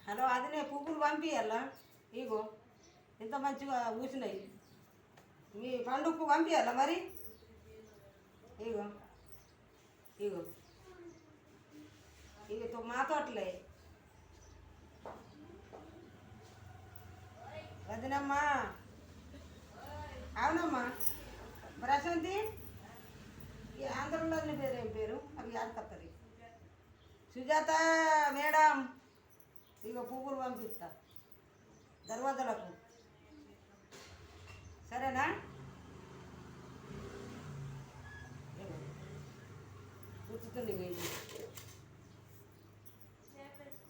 Hello అదినే పువ్వులు పంపియాలా ఇగో ఎంత మంచిగా పూసినాయి. మీ పండుగకు పంపియాలా మరి? ఇగో ఇగో ఇవి మా తోటలే వదినమ్మా. అవునమ్మా. ప్రశాంతి ఈ ఆంధ్రలో పేరు ఏం పేరు అవి యాదకత్తరి సుజాత మేడం. ఇక పువ్వులు పంపిస్తా దర్వాజలకు, సరేనా? గుర్తుతుంది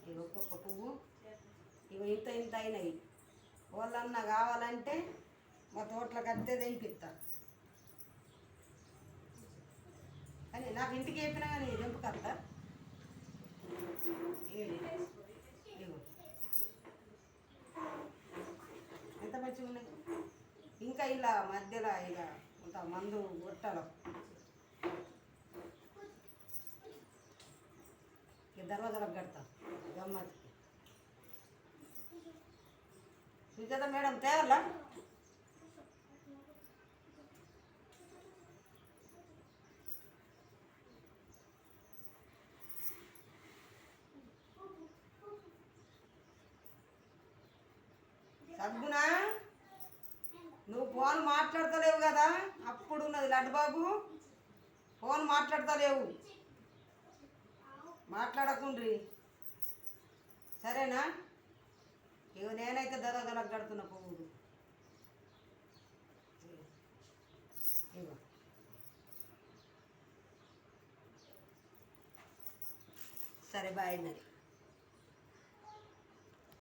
ఇక ఒక్కొక్క పువ్వు ఇక ఇంత ఇంత అయినాయి. వాళ్ళన్నా కావాలంటే మా తోటలకు అత్తే తెంపిస్తా. కానీ నాకు ఇంటికి చెప్పినా కానీ తెంపుకత్తా. ఎంత మంచిగా ఉన్నాయి. ఇంకా ఇలా మధ్యలో ఇక ఇంత మందు కొట్టాలి. ఇక దర్వాజాలకు కడతా గమ్మత్కి. సుజాత మేడం తేవాలా? సద్గుణ నువ్వు ఫోన్ మాట్లాడతలేవు కదా, అప్పుడు ఉన్నది లడ్డుబాబు. ఫోన్ మాట్లాడతలేవు, మాట్లాడకుండ్రి, సరేనా? ఇక నేనైతే దరదలకు కడుతున్నా పువ్వులు. ఇగో సరే బాయ్ మరి.